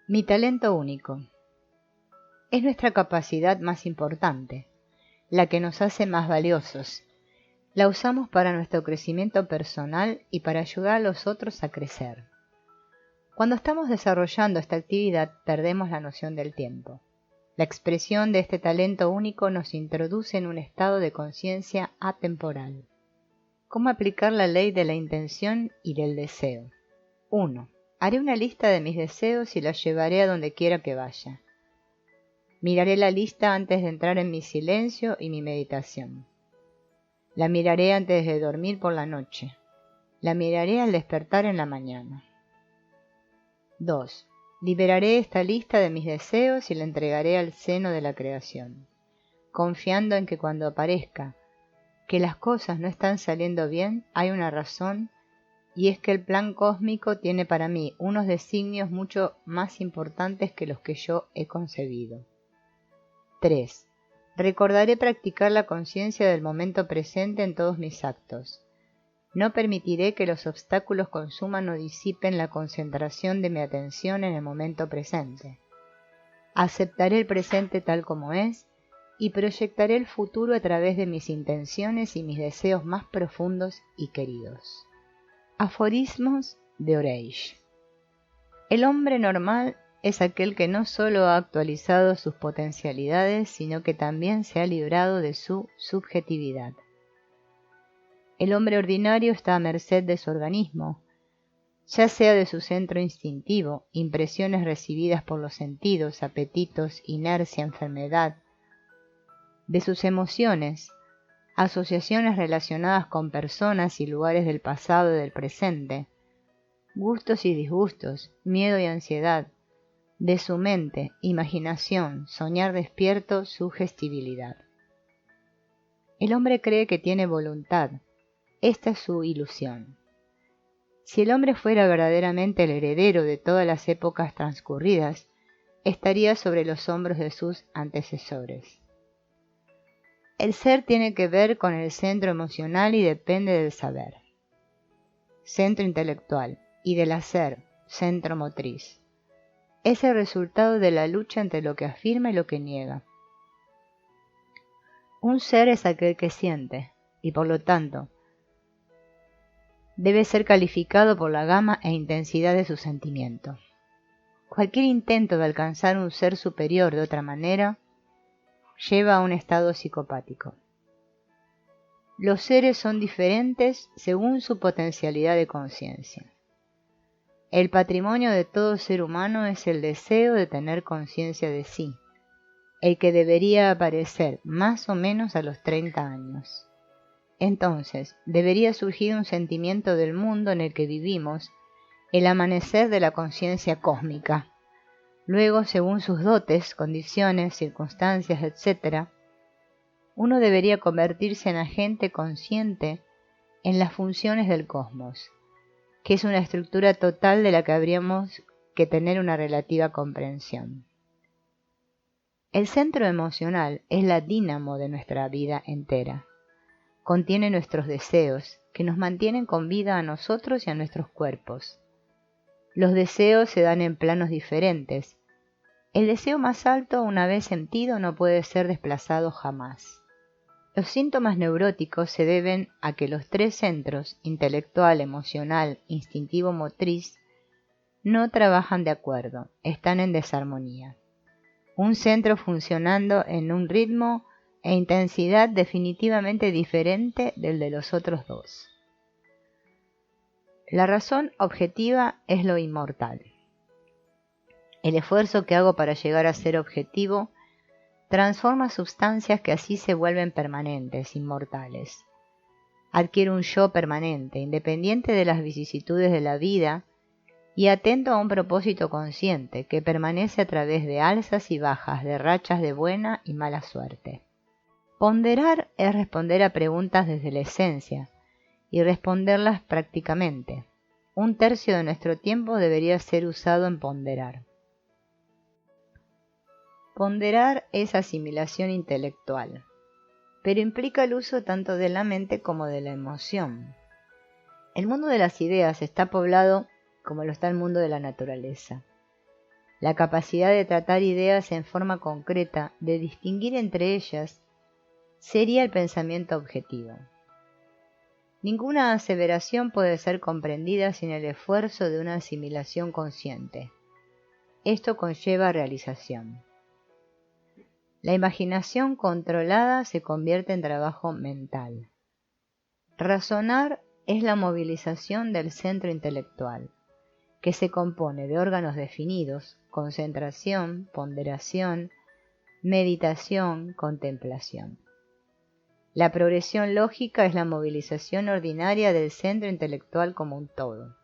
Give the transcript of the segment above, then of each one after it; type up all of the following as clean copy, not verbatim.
Mi talento único. Es nuestra capacidad más importante, la que nos hace más valiosos. La usamos para nuestro crecimiento personal y para ayudar a los otros a crecer. Cuando estamos desarrollando esta actividad, perdemos la noción del tiempo. La expresión de este talento único nos introduce en un estado de conciencia atemporal. ¿Cómo aplicar la ley de la intención y del deseo? 1. Haré una lista de mis deseos y la llevaré a donde quiera que vaya. Miraré la lista antes de entrar en mi silencio y mi meditación. La miraré antes de dormir por la noche. La miraré al despertar en la mañana. 2. Liberaré esta lista de mis deseos y la entregaré al seno de la creación, confiando en que cuando aparezca que las cosas no están saliendo bien, hay una razón, y es que el plan cósmico tiene para mí unos designios mucho más importantes que los que yo he concebido. 3. Recordaré practicar la conciencia del momento presente en todos mis actos. No permitiré que los obstáculos consuman o disipen la concentración de mi atención en el momento presente. Aceptaré el presente tal como es y proyectaré el futuro a través de mis intenciones y mis deseos más profundos y queridos. Aforismos de Oreish. El hombre normal es aquel que no solo ha actualizado sus potencialidades, sino que también se ha librado de su subjetividad. El hombre ordinario está a merced de su organismo, ya sea de su centro instintivo, impresiones recibidas por los sentidos, apetitos, inercia, enfermedad, de sus emociones, asociaciones relacionadas con personas y lugares del pasado y del presente, gustos y disgustos, miedo y ansiedad, de su mente, imaginación, soñar despierto, sugestibilidad. El hombre cree que tiene voluntad. Esta es su ilusión. Si el hombre fuera verdaderamente el heredero de todas las épocas transcurridas, estaría sobre los hombros de sus antecesores. El ser tiene que ver con el centro emocional y depende del saber. Centro intelectual y del hacer, centro motriz. Es el resultado de la lucha entre lo que afirma y lo que niega. Un ser es aquel que siente, y por lo tanto, debe ser calificado por la gama e intensidad de su sentimiento. Cualquier intento de alcanzar un ser superior de otra manera lleva a un estado psicopático. Los seres son diferentes según su potencialidad de conciencia. El patrimonio de todo ser humano es el deseo de tener conciencia de sí, el que debería aparecer más o menos a los 30 años. Entonces, debería surgir un sentimiento del mundo en el que vivimos, el amanecer de la conciencia cósmica. Luego, según sus dotes, condiciones, circunstancias, etc., uno debería convertirse en agente consciente en las funciones del cosmos, que es una estructura total de la que habríamos que tener una relativa comprensión. El centro emocional es la dínamo de nuestra vida entera. Contiene nuestros deseos, que nos mantienen con vida a nosotros y a nuestros cuerpos. Los deseos se dan en planos diferentes. El deseo más alto, una vez sentido, no puede ser desplazado jamás. Los síntomas neuróticos se deben a que los tres centros, intelectual, emocional, instintivo, motriz, no trabajan de acuerdo, están en desarmonía. Un centro funcionando en un ritmo e intensidad definitivamente diferente del de los otros dos. La razón objetiva es lo inmortal. El esfuerzo que hago para llegar a ser objetivo transforma sustancias que así se vuelven permanentes, inmortales. Adquiere un yo permanente, independiente de las vicisitudes de la vida y atento a un propósito consciente que permanece a través de alzas y bajas, de rachas de buena y mala suerte. Ponderar es responder a preguntas desde la esencia y responderlas prácticamente. 1/3 de nuestro tiempo debería ser usado en ponderar. Ponderar es asimilación intelectual, pero implica el uso tanto de la mente como de la emoción. El mundo de las ideas está poblado como lo está el mundo de la naturaleza. La capacidad de tratar ideas en forma concreta, de distinguir entre ellas, sería el pensamiento objetivo. Ninguna aseveración puede ser comprendida sin el esfuerzo de una asimilación consciente. Esto conlleva realización. La imaginación controlada se convierte en trabajo mental. Razonar es la movilización del centro intelectual, que se compone de órganos definidos: concentración, ponderación, meditación, contemplación. La progresión lógica es la movilización ordinaria del centro intelectual como un todo.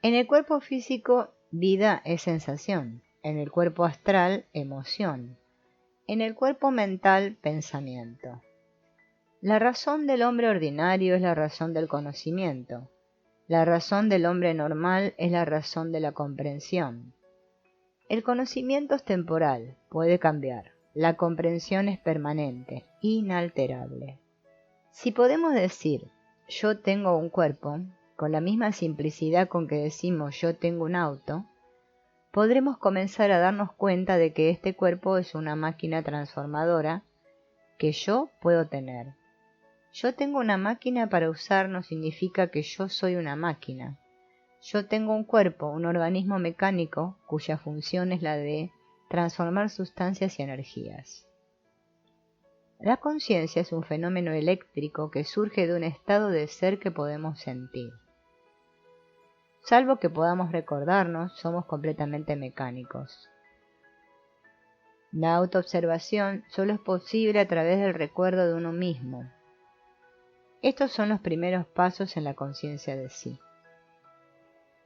En el cuerpo físico, vida es sensación; en el cuerpo astral, emoción; en el cuerpo mental, pensamiento. La razón del hombre ordinario es la razón del conocimiento. La razón del hombre normal es la razón de la comprensión. El conocimiento es temporal, puede cambiar. La comprensión es permanente, inalterable. Si podemos decir yo tengo un cuerpo, con la misma simplicidad con que decimos yo tengo un auto, podremos comenzar a darnos cuenta de que este cuerpo es una máquina transformadora que yo puedo tener. Yo tengo una máquina para usar no significa que yo soy una máquina. Yo tengo un cuerpo, un organismo mecánico, cuya función es la de transformar sustancias y energías. La conciencia es un fenómeno eléctrico que surge de un estado de ser que podemos sentir. Salvo que podamos recordarnos, somos completamente mecánicos. La autoobservación solo es posible a través del recuerdo de uno mismo. Estos son los primeros pasos en la conciencia de sí.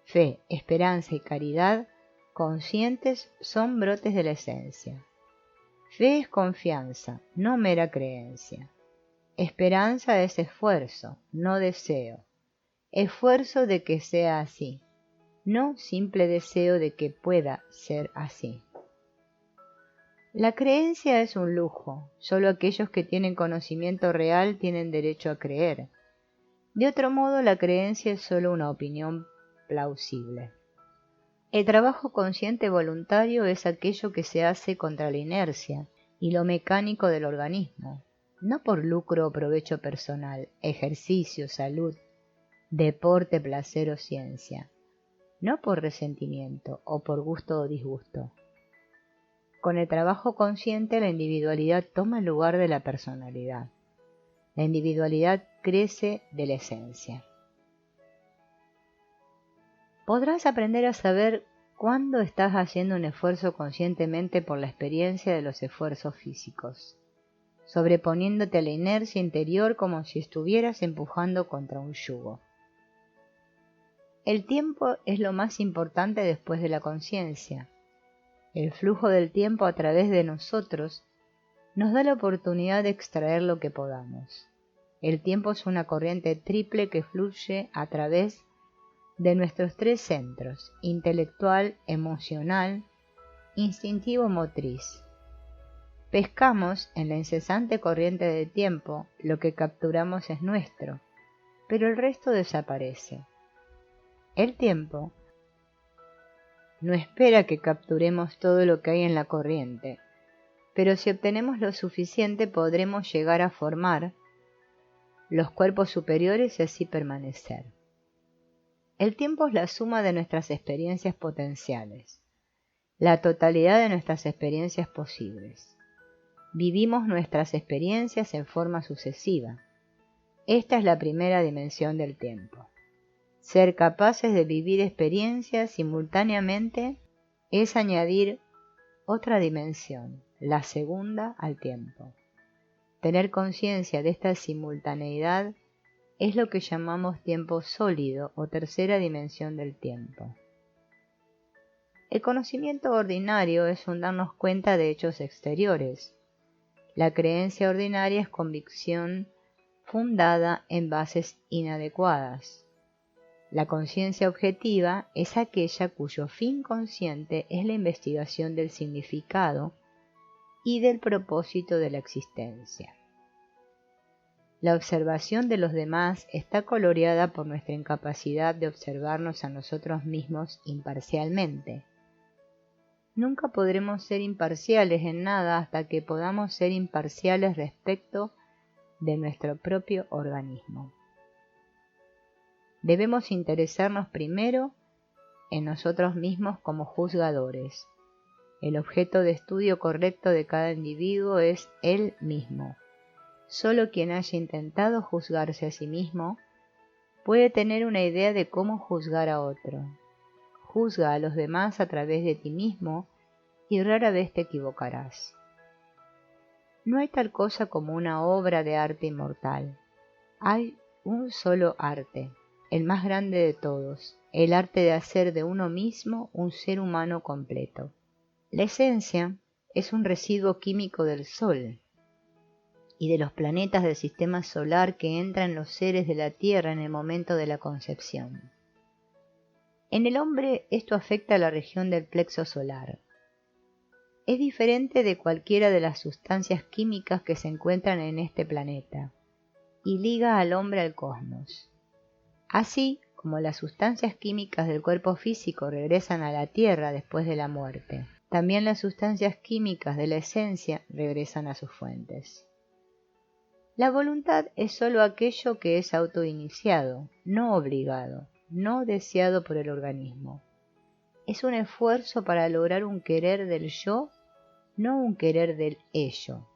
Fe, esperanza y caridad conscientes son brotes de la esencia. Fe es confianza, no mera creencia. Esperanza es esfuerzo, no deseo. Esfuerzo de que sea así, no simple deseo de que pueda ser así. La creencia es un lujo, solo aquellos que tienen conocimiento real tienen derecho a creer. De otro modo, la creencia es solo una opinión plausible. El trabajo consciente voluntario es aquello que se hace contra la inercia y lo mecánico del organismo, no por lucro o provecho personal, ejercicio, salud, deporte, placer o ciencia, no por resentimiento o por gusto o disgusto. Con el trabajo consciente la individualidad toma el lugar de la personalidad. La individualidad crece de la esencia. Podrás aprender a saber cuándo estás haciendo un esfuerzo conscientemente por la experiencia de los esfuerzos físicos, sobreponiéndote a la inercia interior como si estuvieras empujando contra un yugo. El tiempo es lo más importante después de la conciencia. El flujo del tiempo a través de nosotros nos da la oportunidad de extraer lo que podamos. El tiempo es una corriente triple que fluye a través de nuestros tres centros: intelectual, emocional, instintivo, motriz. Pescamos en la incesante corriente del tiempo, lo que capturamos es nuestro, pero el resto desaparece. El tiempo no espera que capturemos todo lo que hay en la corriente, pero si obtenemos lo suficiente podremos llegar a formar los cuerpos superiores y así permanecer. El tiempo es la suma de nuestras experiencias potenciales, la totalidad de nuestras experiencias posibles. Vivimos nuestras experiencias en forma sucesiva. Esta es la primera dimensión del tiempo. Ser capaces de vivir experiencias simultáneamente es añadir otra dimensión, la segunda, al tiempo. Tener conciencia de esta simultaneidad es lo que llamamos tiempo sólido o tercera dimensión del tiempo. El conocimiento ordinario es un darnos cuenta de hechos exteriores. La creencia ordinaria es convicción fundada en bases inadecuadas. La conciencia objetiva es aquella cuyo fin consciente es la investigación del significado y del propósito de la existencia. La observación de los demás está coloreada por nuestra incapacidad de observarnos a nosotros mismos imparcialmente. Nunca podremos ser imparciales en nada hasta que podamos ser imparciales respecto de nuestro propio organismo. Debemos interesarnos primero en nosotros mismos como juzgadores. El objeto de estudio correcto de cada individuo es él mismo. Solo quien haya intentado juzgarse a sí mismo puede tener una idea de cómo juzgar a otro. Juzga a los demás a través de ti mismo y rara vez te equivocarás. No hay tal cosa como una obra de arte inmortal. Hay un solo arte, el más grande de todos, el arte de hacer de uno mismo un ser humano completo. La esencia es un residuo químico del Sol y de los planetas del sistema solar que entra en los seres de la Tierra en el momento de la concepción. En el hombre esto afecta a la región del plexo solar. Es diferente de cualquiera de las sustancias químicas que se encuentran en este planeta y liga al hombre al cosmos. Así como las sustancias químicas del cuerpo físico regresan a la Tierra después de la muerte, también las sustancias químicas de la esencia regresan a sus fuentes. La voluntad es sólo aquello que es autoiniciado, no obligado, no deseado por el organismo. Es un esfuerzo para lograr un querer del yo, no un querer del ello.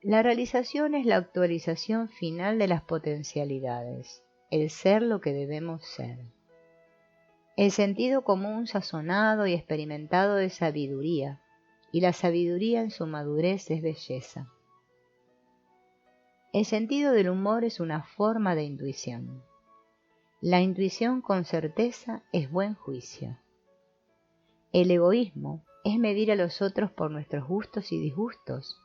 La realización es la actualización final de las potencialidades, el ser lo que debemos ser. El sentido común sazonado y experimentado es sabiduría, y la sabiduría en su madurez es belleza. El sentido del humor es una forma de intuición. La intuición con certeza es buen juicio. El egoísmo es medir a los otros por nuestros gustos y disgustos,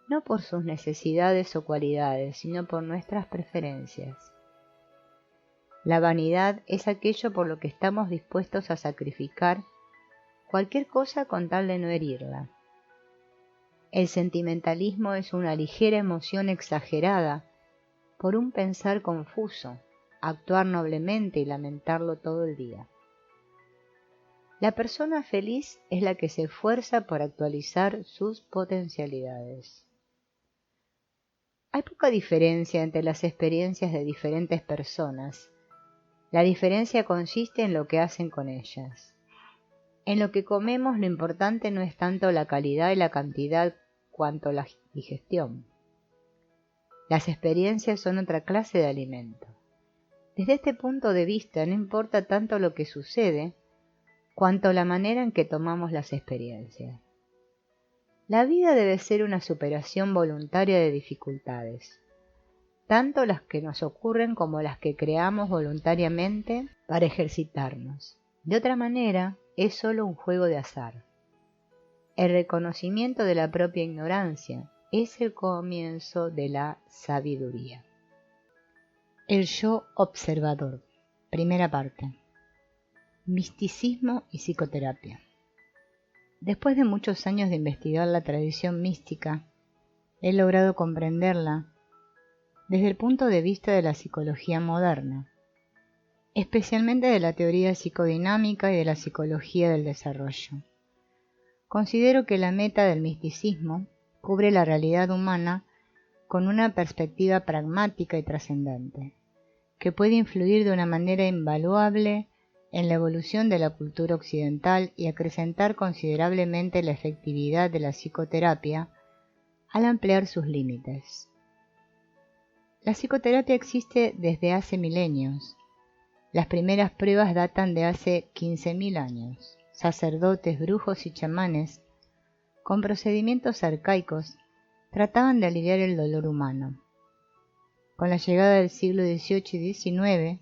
no por sus necesidades o cualidades, sino por nuestras preferencias. La vanidad es aquello por lo que estamos dispuestos a sacrificar cualquier cosa con tal de no herirla. El sentimentalismo es una ligera emoción exagerada por un pensar confuso, actuar noblemente y lamentarlo todo el día. La persona feliz es la que se esfuerza por actualizar sus potencialidades. Hay poca diferencia entre las experiencias de diferentes personas. La diferencia consiste en lo que hacen con ellas. En lo que comemos lo importante no es tanto la calidad y la cantidad cuanto la digestión. Las experiencias son otra clase de alimento. Desde este punto de vista no importa tanto lo que sucede, cuanto la manera en que tomamos las experiencias. La vida debe ser una superación voluntaria de dificultades, tanto las que nos ocurren como las que creamos voluntariamente para ejercitarnos. De otra manera, es solo un juego de azar. El reconocimiento de la propia ignorancia es el comienzo de la sabiduría. El yo observador. Primera parte. Misticismo y psicoterapia. Después de muchos años de investigar la tradición mística, he logrado comprenderla desde el punto de vista de la psicología moderna, especialmente de la teoría psicodinámica y de la psicología del desarrollo. Considero que la meta del misticismo cubre la realidad humana con una perspectiva pragmática y trascendente, que puede influir de una manera invaluable en la evolución de la cultura occidental y acrecentar considerablemente la efectividad de la psicoterapia al ampliar sus límites. La psicoterapia existe desde hace milenios. Las primeras pruebas datan de hace 15.000 años. Sacerdotes, brujos y chamanes, con procedimientos arcaicos, trataban de aliviar el dolor humano. Con la llegada del siglo XVIII y XIX,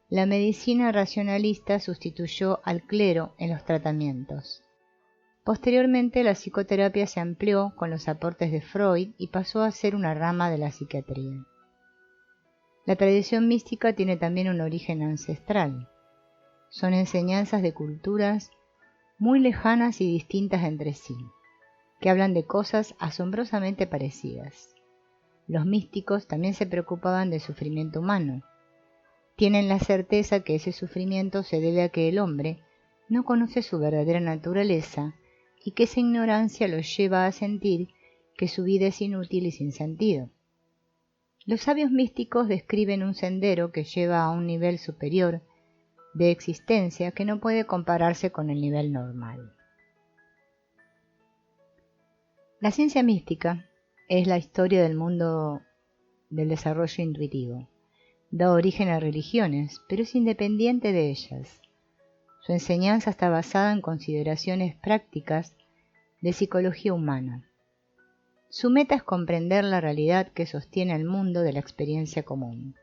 la medicina racionalista sustituyó al clero en los tratamientos. Posteriormente, la psicoterapia se amplió con los aportes de Freud y pasó a ser una rama de la psiquiatría. La tradición mística tiene también un origen ancestral. Son enseñanzas de culturas muy lejanas y distintas entre sí, que hablan de cosas asombrosamente parecidas. Los místicos también se preocupaban del sufrimiento humano. Tienen la certeza que ese sufrimiento se debe a que el hombre no conoce su verdadera naturaleza y que esa ignorancia lo lleva a sentir que su vida es inútil y sin sentido. Los sabios místicos describen un sendero que lleva a un nivel superior de existencia que no puede compararse con el nivel normal. La ciencia mística es la historia del mundo del desarrollo intuitivo. Da origen a religiones, pero es independiente de ellas. Su enseñanza está basada en consideraciones prácticas de psicología humana. Su meta es comprender la realidad que sostiene el mundo de la experiencia común.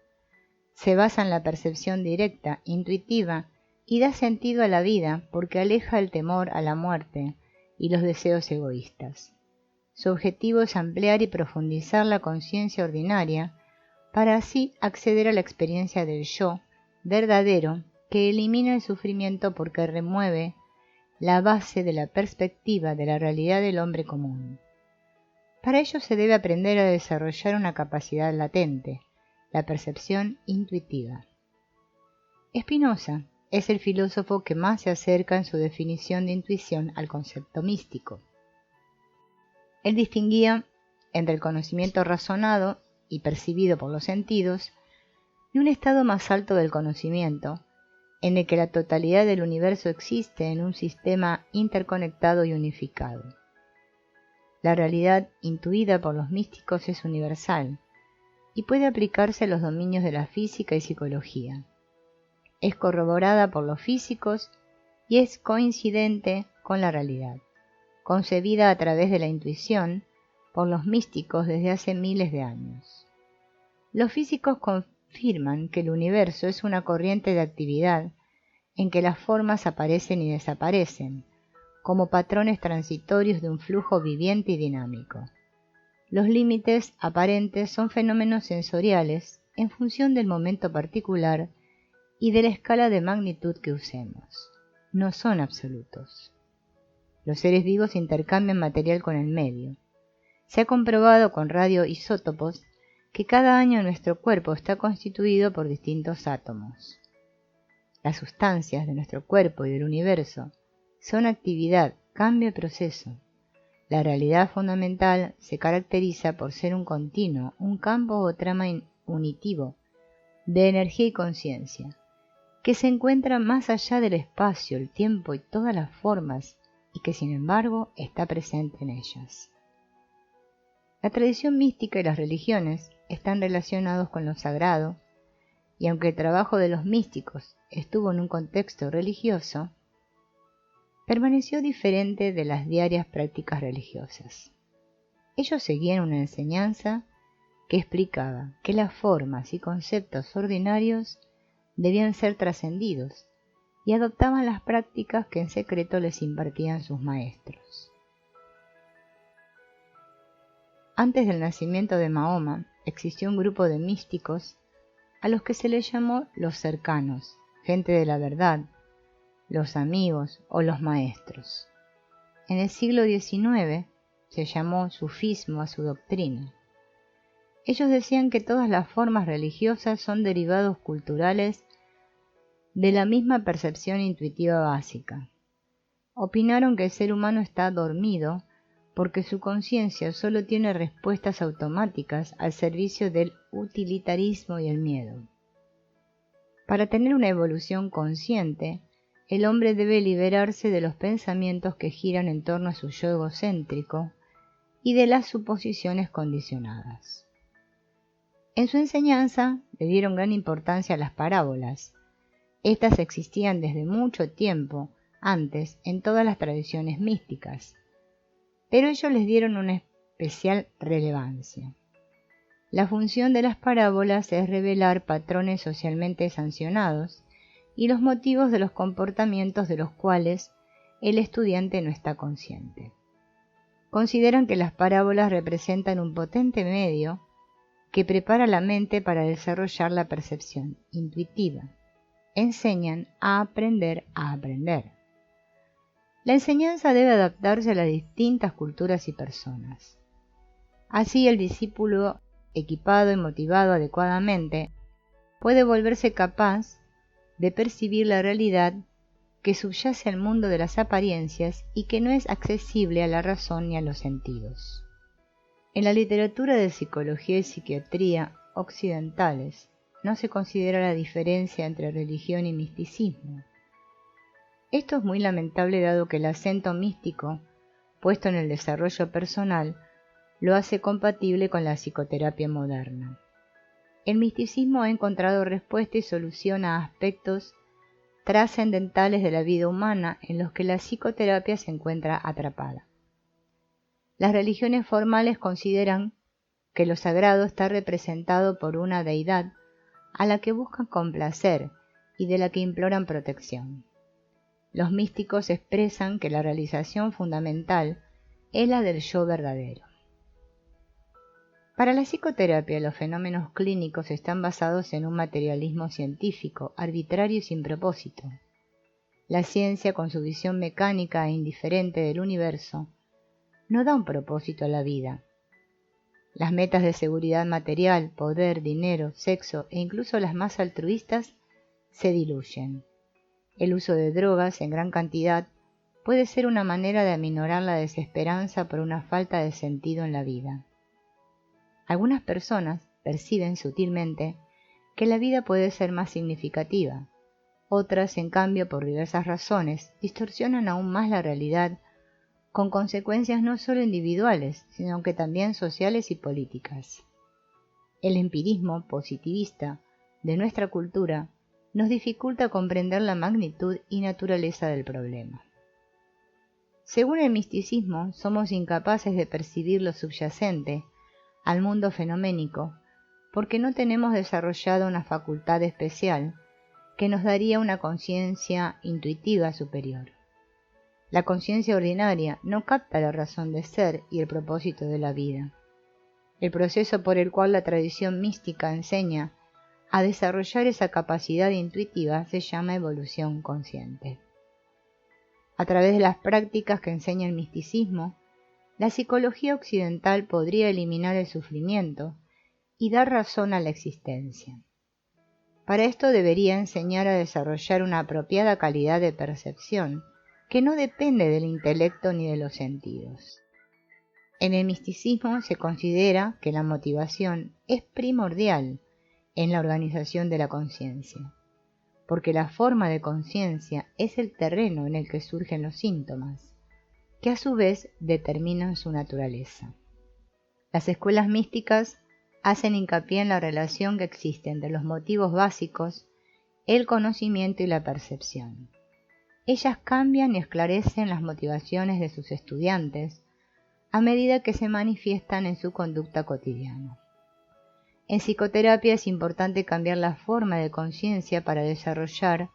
Se basa en la percepción directa, intuitiva, y da sentido a la vida porque aleja el temor a la muerte y los deseos egoístas. Su objetivo es ampliar y profundizar la conciencia ordinaria para así acceder a la experiencia del yo verdadero que elimina el sufrimiento porque remueve la base de la perspectiva de la realidad del hombre común. Para ello se debe aprender a desarrollar una capacidad latente, la percepción intuitiva. Spinoza es el filósofo que más se acerca en su definición de intuición al concepto místico. Él distinguía entre el conocimiento razonado y percibido por los sentidos y un estado más alto del conocimiento, en el que la totalidad del universo existe en un sistema interconectado y unificado. La realidad intuida por los místicos es universal y puede aplicarse a los dominios de la física y psicología. Es corroborada por los físicos y es coincidente con la realidad, concebida a través de la intuición por los místicos desde hace miles de años. Los físicos confirman que el universo es una corriente de actividad en que las formas aparecen y desaparecen, como patrones transitorios de un flujo viviente y dinámico. Los límites aparentes son fenómenos sensoriales en función del momento particular y de la escala de magnitud que usemos. No son absolutos. Los seres vivos intercambian material con el medio. Se ha comprobado con radioisótopos que cada año nuestro cuerpo está constituido por distintos átomos. Las sustancias de nuestro cuerpo y del universo son actividad, cambio y proceso. La realidad fundamental se caracteriza por ser un continuo, un campo o trama unitivo de energía y conciencia, que se encuentra más allá del espacio, el tiempo y todas las formas, y que sin embargo está presente en ellas. La tradición mística y las religiones están relacionados con lo sagrado, y aunque el trabajo de los místicos estuvo en un contexto religioso, permaneció diferente de las diarias prácticas religiosas. Ellos seguían una enseñanza que explicaba que las formas y conceptos ordinarios debían ser trascendidos y adoptaban las prácticas que en secreto les impartían sus maestros. Antes del nacimiento de Mahoma, existió un grupo de místicos a los que se les llamó los cercanos, gente de la verdad, los amigos o los maestros. En el siglo XIX se llamó sufismo a su doctrina. Ellos decían que todas las formas religiosas son derivados culturales de la misma percepción intuitiva básica. Opinaron que el ser humano está dormido porque su conciencia solo tiene respuestas automáticas al servicio del utilitarismo y el miedo. Para tener una evolución consciente, el hombre debe liberarse de los pensamientos que giran en torno a su yo egocéntrico y de las suposiciones condicionadas. En su enseñanza le dieron gran importancia a las parábolas. Estas existían desde mucho tiempo antes en todas las tradiciones místicas, pero ellos les dieron una especial relevancia. La función de las parábolas es revelar patrones socialmente sancionados y los motivos de los comportamientos de los cuales el estudiante no está consciente. Consideran que las parábolas representan un potente medio que prepara la mente para desarrollar la percepción intuitiva. Enseñan a aprender a aprender. La enseñanza debe adaptarse a las distintas culturas y personas. Así el discípulo, equipado y motivado adecuadamente, puede volverse capaz de percibir la realidad que subyace al mundo de las apariencias y que no es accesible a la razón ni a los sentidos. En la literatura de psicología y psiquiatría occidentales no se considera la diferencia entre religión y misticismo. Esto es muy lamentable dado que el acento místico, puesto en el desarrollo personal, lo hace compatible con la psicoterapia moderna. El misticismo ha encontrado respuesta y solución a aspectos trascendentales de la vida humana en los que la psicoterapia se encuentra atrapada. Las religiones formales consideran que lo sagrado está representado por una deidad a la que buscan complacer y de la que imploran protección. Los místicos expresan que la realización fundamental es la del yo verdadero. Para la psicoterapia, los fenómenos clínicos están basados en un materialismo científico, arbitrario y sin propósito. La ciencia, con su visión mecánica e indiferente del universo, no da un propósito a la vida. Las metas de seguridad material, poder, dinero, sexo e incluso las más altruistas se diluyen. El uso de drogas en gran cantidad puede ser una manera de aminorar la desesperanza por una falta de sentido en la vida. Algunas personas perciben sutilmente que la vida puede ser más significativa. Otras, en cambio, por diversas razones, distorsionan aún más la realidad, con consecuencias no solo individuales, sino que también sociales y políticas. El empirismo positivista de nuestra cultura nos dificulta comprender la magnitud y naturaleza del problema. Según el misticismo, somos incapaces de percibir lo subyacente al mundo fenoménico porque no tenemos desarrollada una facultad especial que nos daría una conciencia intuitiva superior. La conciencia ordinaria no capta la razón de ser y el propósito de la vida. El proceso por el cual la tradición mística enseña a desarrollar esa capacidad intuitiva se llama evolución consciente. A través de las prácticas que enseña el misticismo, la psicología occidental podría eliminar el sufrimiento y dar razón a la existencia. Para esto debería enseñar a desarrollar una apropiada calidad de percepción que no depende del intelecto ni de los sentidos. En el misticismo se considera que la motivación es primordial en la organización de la conciencia, porque la forma de conciencia es el terreno en el que surgen los síntomas, que a su vez determinan su naturaleza. Las escuelas místicas hacen hincapié en la relación que existe entre los motivos básicos, el conocimiento y la percepción. Ellas cambian y esclarecen las motivaciones de sus estudiantes a medida que se manifiestan en su conducta cotidiana. En psicoterapia es importante cambiar la forma de conciencia para desarrollar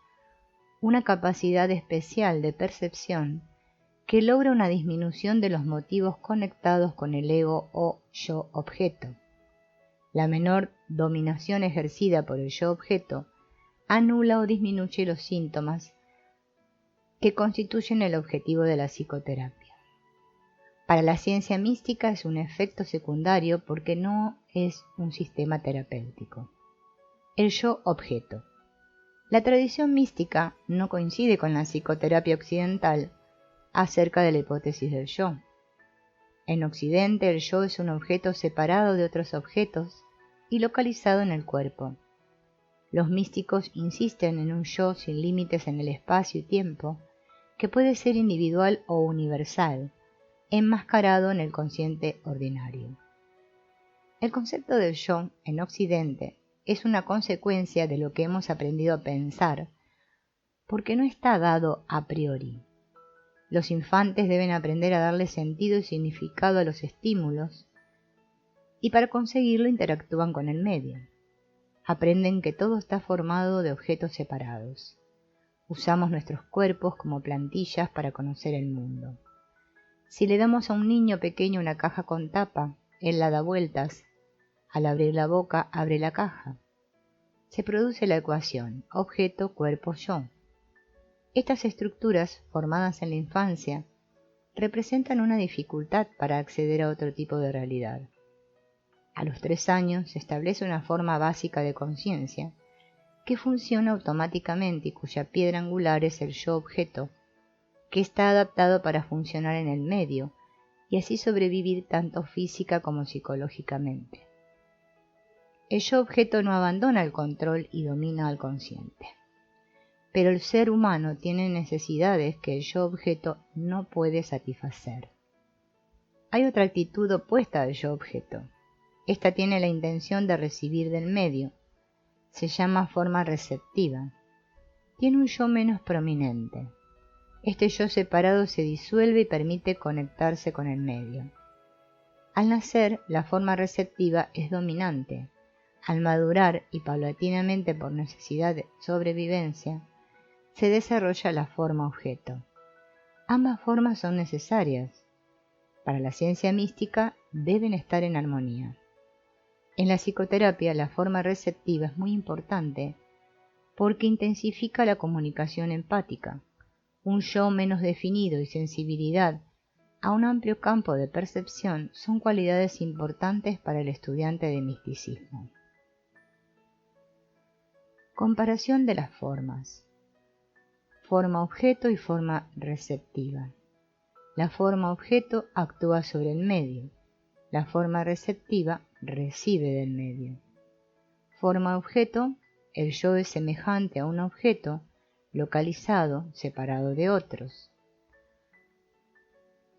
una capacidad especial de percepción que logra una disminución de los motivos conectados con el ego o yo objeto. La menor dominación ejercida por el yo objeto anula o disminuye los síntomas que constituyen el objetivo de la psicoterapia. Para la ciencia mística es un efecto secundario porque no es un sistema terapéutico. El yo objeto. La tradición mística no coincide con la psicoterapia occidental acerca de la hipótesis del yo. En Occidente el yo es un objeto separado de otros objetos y localizado en el cuerpo. Los místicos insisten en un yo sin límites en el espacio y tiempo, que puede ser individual o universal, enmascarado en el consciente ordinario. El concepto del yo en Occidente es una consecuencia de lo que hemos aprendido a pensar, porque no está dado a priori. Los infantes deben aprender a darle sentido y significado a los estímulos, y para conseguirlo interactúan con el medio. Aprenden que todo está formado de objetos separados. Usamos nuestros cuerpos como plantillas para conocer el mundo. Si le damos a un niño pequeño una caja con tapa, él la da vueltas. Al abrir la boca, abre la caja. Se produce la ecuación objeto, cuerpo, yo. Estas estructuras, formadas en la infancia, representan una dificultad para acceder a otro tipo de realidad. A los 3 años se establece una forma básica de conciencia, que funciona automáticamente y cuya piedra angular es el yo objeto, que está adaptado para funcionar en el medio y así sobrevivir tanto física como psicológicamente. El yo objeto no abandona el control y domina al consciente. Pero el ser humano tiene necesidades que el yo objeto no puede satisfacer. Hay otra actitud opuesta al yo objeto. Esta tiene la intención de recibir del medio. Se llama forma receptiva. Tiene un yo menos prominente. Este yo separado se disuelve y permite conectarse con el medio. Al nacer, la forma receptiva es dominante. Al madurar y paulatinamente por necesidad de sobrevivencia, se desarrolla la forma objeto. Ambas formas son necesarias. Para la ciencia mística deben estar en armonía. En la psicoterapia la forma receptiva es muy importante porque intensifica la comunicación empática. Un yo menos definido y sensibilidad a un amplio campo de percepción son cualidades importantes para el estudiante de misticismo. Comparación de las formas. Forma objeto y forma receptiva. La forma objeto actúa sobre el medio. La forma receptiva recibe del medio. Forma objeto, el yo es semejante a un objeto localizado, separado de otros.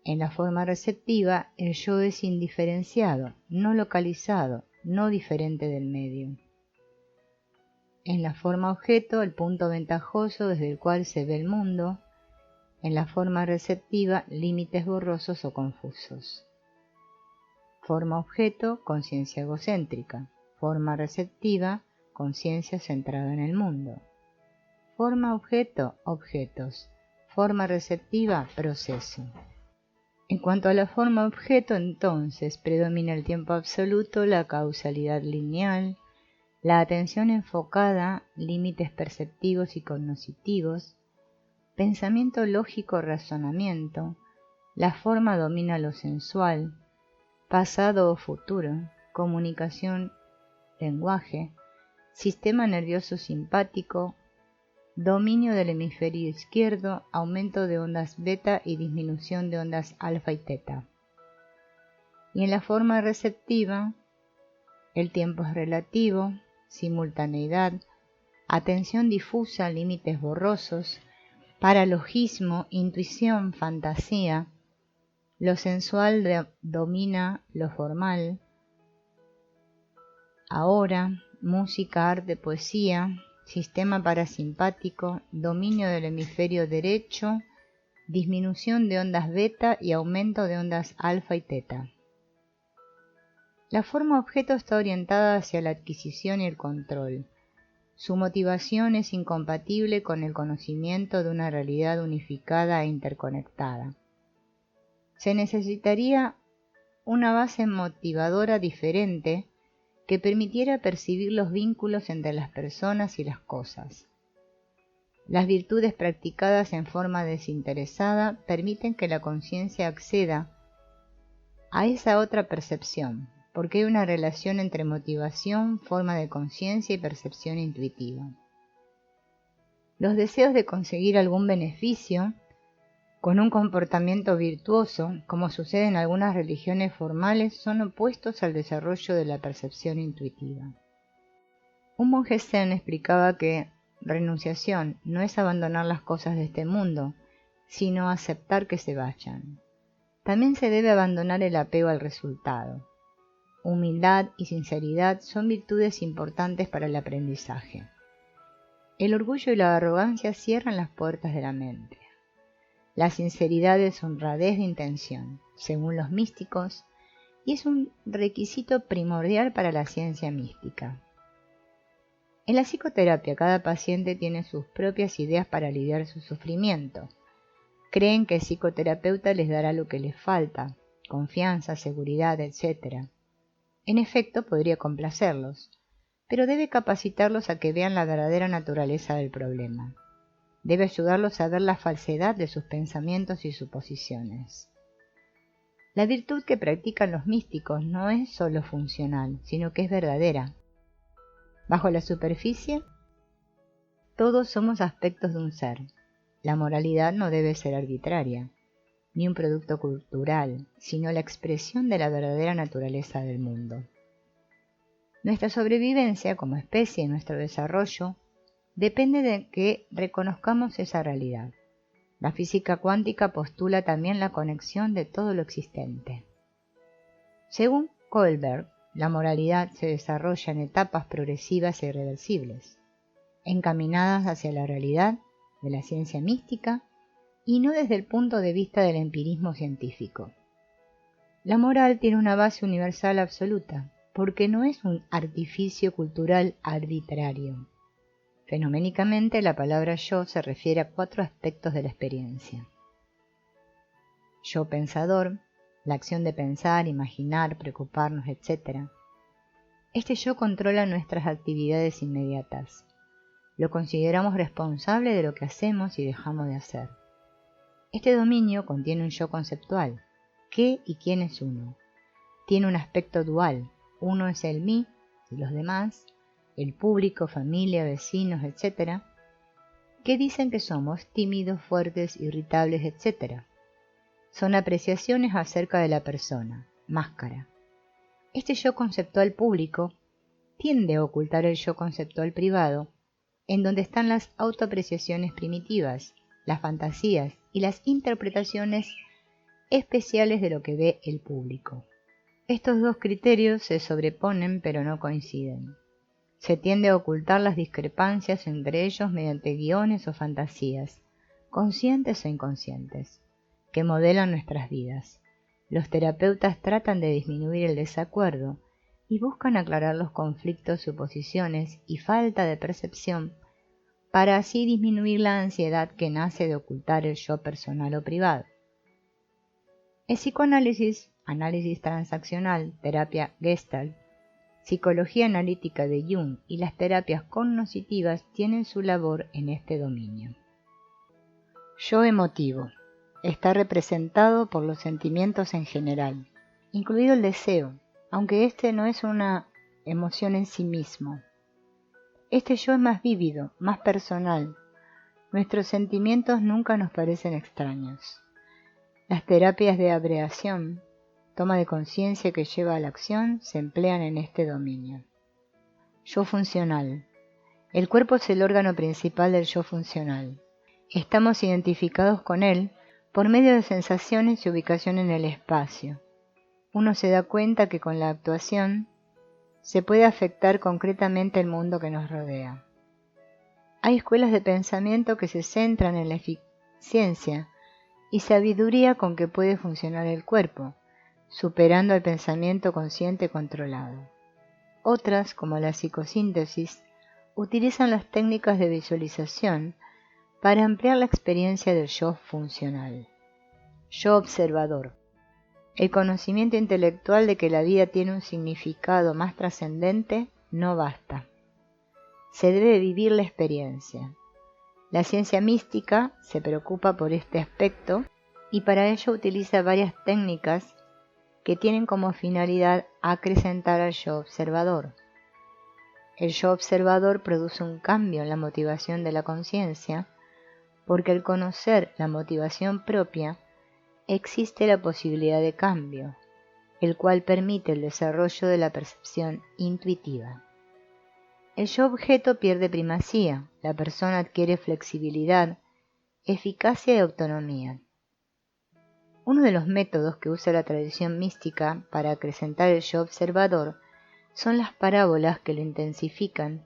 En la forma receptiva, el yo es indiferenciado, no localizado, no diferente del medio. En la forma objeto, el punto ventajoso desde el cual se ve el mundo. En la forma receptiva, límites borrosos o confusos. Forma objeto, conciencia egocéntrica. Forma receptiva, conciencia centrada en el mundo. Forma objeto, objetos. Forma receptiva, proceso. En cuanto a la forma objeto, entonces, predomina el tiempo absoluto, la causalidad lineal, la atención enfocada, límites perceptivos y cognitivos, pensamiento lógico, razonamiento, la forma domina lo sensual, pasado o futuro, comunicación, lenguaje, sistema nervioso simpático, dominio del hemisferio izquierdo, aumento de ondas beta y disminución de ondas alfa y teta. Y en la forma receptiva, el tiempo es relativo, simultaneidad, atención difusa, límites borrosos, paralogismo, intuición, fantasía, lo sensual domina lo formal, ahora, música, arte, poesía, sistema parasimpático, dominio del hemisferio derecho, disminución de ondas beta y aumento de ondas alfa y teta. La forma objeto está orientada hacia la adquisición y el control. Su motivación es incompatible con el conocimiento de una realidad unificada e interconectada. Se necesitaría una base motivadora diferente que permitiera percibir los vínculos entre las personas y las cosas. Las virtudes practicadas en forma desinteresada permiten que la conciencia acceda a esa otra percepción, porque hay una relación entre motivación, forma de conciencia y percepción intuitiva. Los deseos de conseguir algún beneficio con un comportamiento virtuoso, como sucede en algunas religiones formales, son opuestos al desarrollo de la percepción intuitiva. Un monje zen explicaba que renunciación no es abandonar las cosas de este mundo, sino aceptar que se vayan. También se debe abandonar el apego al resultado. Humildad y sinceridad son virtudes importantes para el aprendizaje. El orgullo y la arrogancia cierran las puertas de la mente. La sinceridad es honradez de intención, según los místicos, y es un requisito primordial para la ciencia mística. En la psicoterapia, cada paciente tiene sus propias ideas para aliviar su sufrimiento. Creen que el psicoterapeuta les dará lo que les falta, confianza, seguridad, etc. En efecto, podría complacerlos, pero debe capacitarlos a que vean la verdadera naturaleza del problema. Debe ayudarlos a ver la falsedad de sus pensamientos y suposiciones. La virtud que practican los místicos no es solo funcional, sino que es verdadera. Bajo la superficie, Todos somos aspectos de un ser. La moralidad no debe ser arbitraria, ni un producto cultural, sino la expresión de la verdadera naturaleza del mundo. Nuestra sobrevivencia como especie y nuestro desarrollo depende de que reconozcamos esa realidad. La física cuántica postula también la conexión de todo lo existente. Según Kohlberg, la moralidad se desarrolla en etapas progresivas e irreversibles, encaminadas hacia la realidad de la ciencia mística y no desde el punto de vista del empirismo científico. La moral tiene una base universal absoluta, porque no es un artificio cultural arbitrario. Fenoménicamente, la palabra yo se refiere a 4 aspectos de la experiencia. Yo pensador, la acción de pensar, imaginar, preocuparnos, etc. Este yo controla nuestras actividades inmediatas. Lo consideramos responsable de lo que hacemos y dejamos de hacer. Este dominio contiene un yo conceptual. ¿Qué y quién es uno? Tiene un aspecto dual. Uno es el mí y los demás, el público, familia, vecinos, etc., que dicen que somos tímidos, fuertes, irritables, etc. Son apreciaciones acerca de la persona, máscara. Este yo conceptual público tiende a ocultar el yo conceptual privado, en donde están las autoapreciaciones primitivas, las fantasías y las interpretaciones especiales de lo que ve el público. Estos 2 criterios se sobreponen pero no coinciden. Se tiende a ocultar las discrepancias entre ellos mediante guiones o fantasías, conscientes o inconscientes, que modelan nuestras vidas. Los terapeutas tratan de disminuir el desacuerdo y buscan aclarar los conflictos, suposiciones y falta de percepción para así disminuir la ansiedad que nace de ocultar el yo personal o privado. El psicoanálisis, análisis transaccional, terapia Gestalt, psicología analítica de Jung y las terapias cognitivas tienen su labor en este dominio. Yo emotivo. Está representado por los sentimientos en general, incluido el deseo, aunque este no es una emoción en sí mismo. Este yo es más vívido, más personal. Nuestros sentimientos nunca nos parecen extraños. Las terapias de abreación, toma de conciencia que lleva a la acción, se emplean en este dominio. Yo funcional. El cuerpo es el órgano principal del yo funcional. Estamos identificados con él por medio de sensaciones y ubicación en el espacio. Uno se da cuenta que con la actuación se puede afectar concretamente el mundo que nos rodea. Hay escuelas de pensamiento que se centran en la eficiencia y sabiduría con que puede funcionar el cuerpo, superando al pensamiento consciente controlado. Otras, como la psicosíntesis, utilizan las técnicas de visualización para ampliar la experiencia del yo funcional. Yo observador. El conocimiento intelectual de que la vida tiene un significado más trascendente no basta. Se debe vivir la experiencia. La ciencia mística se preocupa por este aspecto y para ello utiliza varias técnicas que tienen como finalidad acrecentar al yo observador. El yo observador produce un cambio en la motivación de la conciencia, porque al conocer la motivación propia, existe la posibilidad de cambio, el cual permite el desarrollo de la percepción intuitiva. El yo objeto pierde primacía, la persona adquiere flexibilidad, eficacia y autonomía. Uno de los métodos que usa la tradición mística para acrecentar el yo observador son las parábolas que lo intensifican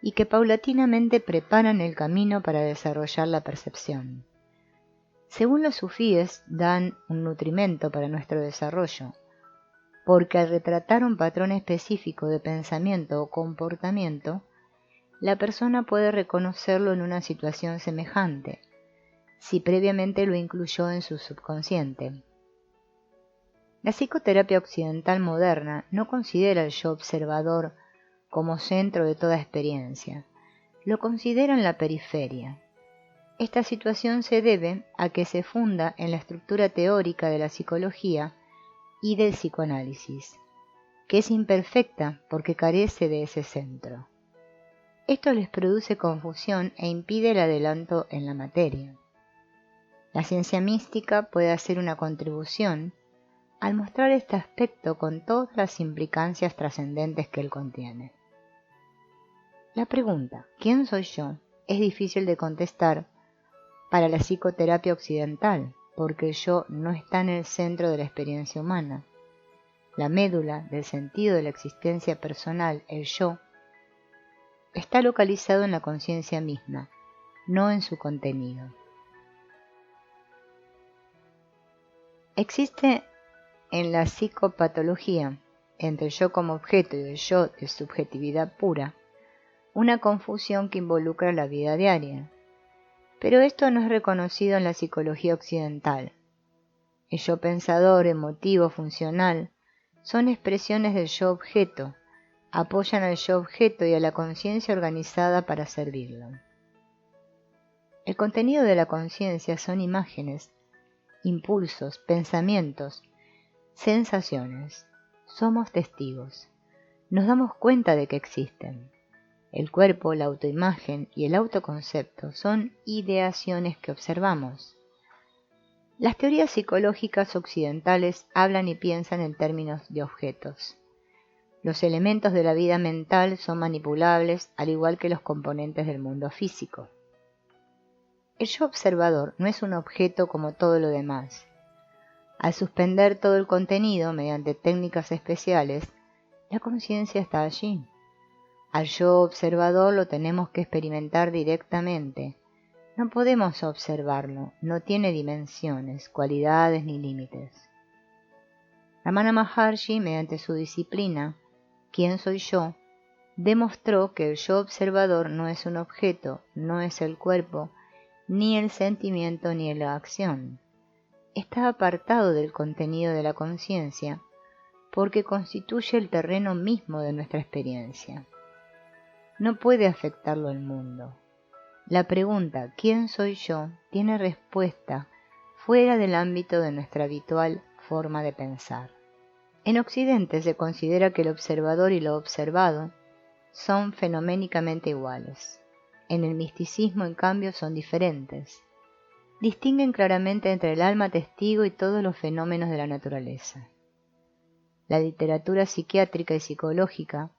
y que paulatinamente preparan el camino para desarrollar la percepción. Según los sufíes, dan un nutrimento para nuestro desarrollo, porque al retratar un patrón específico de pensamiento o comportamiento, la persona puede reconocerlo en una situación semejante, si previamente lo incluyó en su subconsciente. La psicoterapia occidental moderna no considera el yo observador como centro de toda experiencia, lo considera en la periferia. Esta situación se debe a que se funda en la estructura teórica de la psicología y del psicoanálisis, que es imperfecta porque carece de ese centro. Esto les produce confusión e impide el adelanto en la materia. La ciencia mística puede hacer una contribución al mostrar este aspecto con todas las implicancias trascendentes que él contiene. La pregunta, ¿quién soy yo?, es difícil de contestar para la psicoterapia occidental, porque el yo no está en el centro de la experiencia humana. La médula del sentido de la existencia personal, el yo, está localizado en la conciencia misma, no en su contenido. Existe en la psicopatología, entre el yo como objeto y el yo de subjetividad pura, una confusión que involucra la vida diaria. Pero esto no es reconocido en la psicología occidental. El yo pensador, emotivo, funcional, son expresiones del yo objeto, apoyan al yo objeto y a la conciencia organizada para servirlo. El contenido de la conciencia son imágenes, impulsos, pensamientos, sensaciones. Somos testigos. Nos damos cuenta de que existen. El cuerpo, la autoimagen y el autoconcepto son ideaciones que observamos. Las teorías psicológicas occidentales hablan y piensan en términos de objetos. Los elementos de la vida mental son manipulables, al igual que los componentes del mundo físico. El yo observador no es un objeto como todo lo demás. Al suspender todo el contenido mediante técnicas especiales, la conciencia está allí. Al yo observador lo tenemos que experimentar directamente. No podemos observarlo, no tiene dimensiones, cualidades ni límites. Ramana Maharshi, mediante su disciplina, ¿Quién soy yo?, demostró que el yo observador no es un objeto, no es el cuerpo, ni el sentimiento ni la acción. Está apartado del contenido de la conciencia, porque constituye el terreno mismo de nuestra experiencia. No puede afectarlo el mundo. La pregunta ¿quién soy yo?, tiene respuesta fuera del ámbito de nuestra habitual forma de pensar. En Occidente se considera que el observador y lo observado son fenoménicamente iguales. En el misticismo, en cambio, son diferentes. Distinguen claramente entre el alma testigo y todos los fenómenos de la naturaleza. La literatura psiquiátrica y psicológica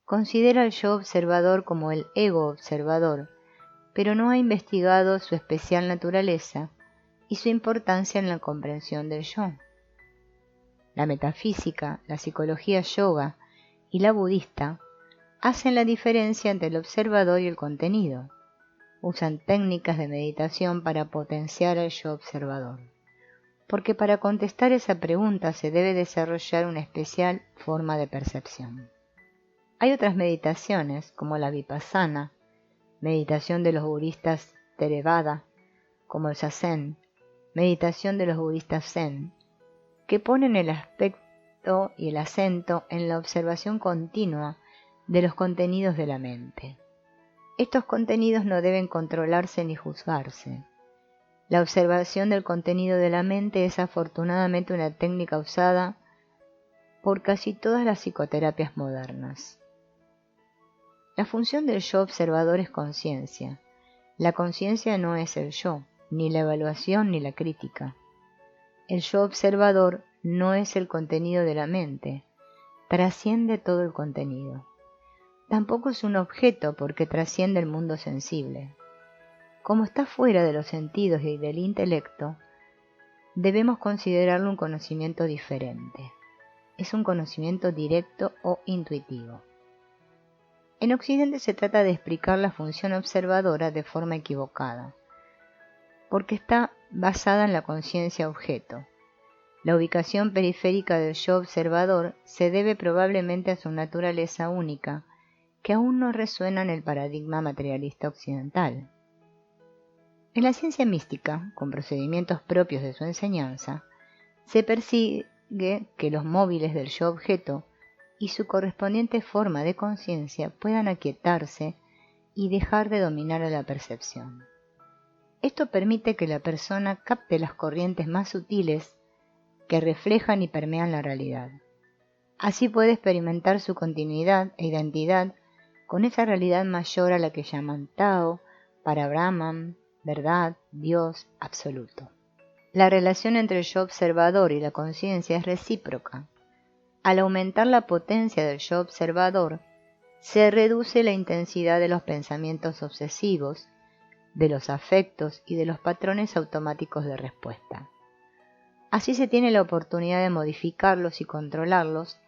considera al yo observador como el ego observador, pero no ha investigado su especial naturaleza y su importancia en la comprensión del yo. La metafísica, la psicología yoga y la budista hacen la diferencia entre el observador y el contenido. Usan técnicas de meditación para potenciar al yo observador, porque para contestar esa pregunta se debe desarrollar una especial forma de percepción. Hay otras meditaciones, como la vipassana, meditación de los budistas Theravada, como el zazen, meditación de los budistas zen, que ponen el aspecto y el acento en la observación continua de los contenidos de la mente. Estos contenidos no deben controlarse ni juzgarse. La observación del contenido de la mente es afortunadamente una técnica usada por casi todas las psicoterapias modernas. La función del yo observador es conciencia. La conciencia no es el yo, ni la evaluación ni la crítica. El yo observador no es el contenido de la mente, trasciende todo el contenido. Tampoco es un objeto porque trasciende el mundo sensible. Como está fuera de los sentidos y del intelecto, debemos considerarlo un conocimiento diferente. Es un conocimiento directo o intuitivo. En Occidente se trata de explicar la función observadora de forma equivocada, porque está basada en la conciencia objeto. La ubicación periférica del yo observador se debe probablemente a su naturaleza única, que aún no resuena en el paradigma materialista occidental. En la ciencia mística, con procedimientos propios de su enseñanza, se persigue que los móviles del yo objeto y su correspondiente forma de conciencia puedan aquietarse y dejar de dominar a la percepción. Esto permite que la persona capte las corrientes más sutiles que reflejan y permean la realidad. Así puede experimentar su continuidad e identidad con esa realidad mayor a la que llaman Tao, para Brahman, verdad, Dios, absoluto. La relación entre el yo observador y la conciencia es recíproca. Al aumentar la potencia del yo observador, se reduce la intensidad de los pensamientos obsesivos, de los afectos y de los patrones automáticos de respuesta. Así se tiene la oportunidad de modificarlos y controlarlos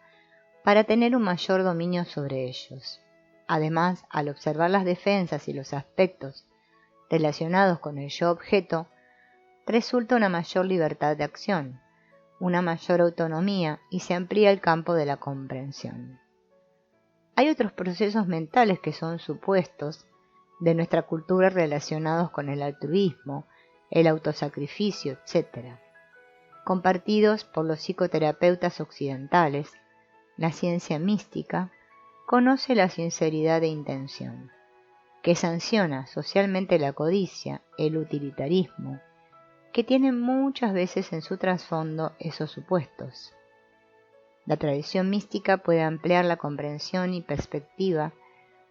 para tener un mayor dominio sobre ellos. Además, al observar las defensas y los aspectos relacionados con el yo objeto, resulta una mayor libertad de acción, una mayor autonomía y se amplía el campo de la comprensión. Hay otros procesos mentales que son supuestos de nuestra cultura relacionados con el altruismo, el autosacrificio, etc., compartidos por los psicoterapeutas occidentales. La ciencia mística conoce la sinceridad de intención, que sanciona socialmente la codicia, el utilitarismo, que tienen muchas veces en su trasfondo esos supuestos. La tradición mística puede ampliar la comprensión y perspectiva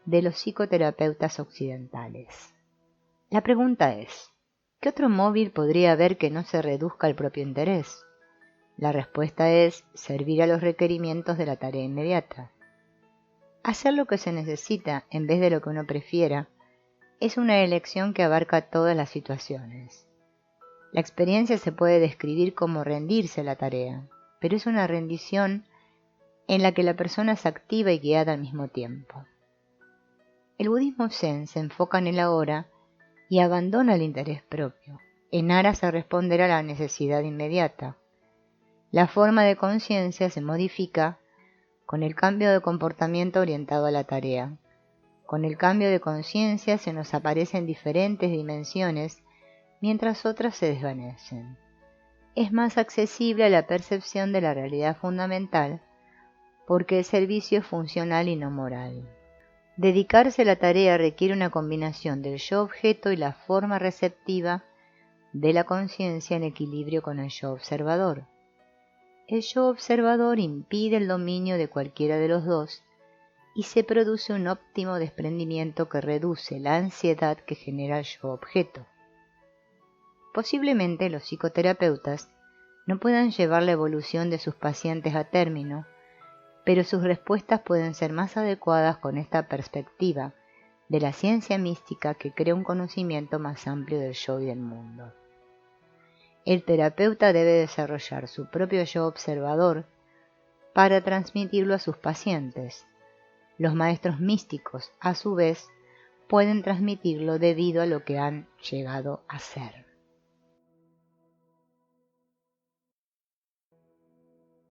de los psicoterapeutas occidentales. La pregunta es, ¿qué otro móvil podría haber que no se reduzca al propio interés? La respuesta es servir a los requerimientos de la tarea inmediata. Hacer lo que se necesita en vez de lo que uno prefiera es una elección que abarca todas las situaciones. La experiencia se puede describir como rendirse a la tarea, pero es una rendición en la que la persona es activa y guiada al mismo tiempo. El budismo zen se enfoca en el ahora y abandona el interés propio, en aras a responder a la necesidad inmediata. La forma de conciencia se modifica con el cambio de comportamiento orientado a la tarea. Con el cambio de conciencia se nos aparecen diferentes dimensiones, mientras otras se desvanecen. Es más accesible a la percepción de la realidad fundamental, porque el servicio es funcional y no moral. Dedicarse a la tarea requiere una combinación del yo objeto y la forma receptiva de la conciencia en equilibrio con el yo observador. El yo observador impide el dominio de cualquiera de los dos y se produce un óptimo desprendimiento que reduce la ansiedad que genera el yo objeto. Posiblemente los psicoterapeutas no puedan llevar la evolución de sus pacientes a término, pero sus respuestas pueden ser más adecuadas con esta perspectiva de la ciencia mística que crea un conocimiento más amplio del yo y del mundo. El terapeuta debe desarrollar su propio yo observador para transmitirlo a sus pacientes. Los maestros místicos, a su vez, pueden transmitirlo debido a lo que han llegado a ser.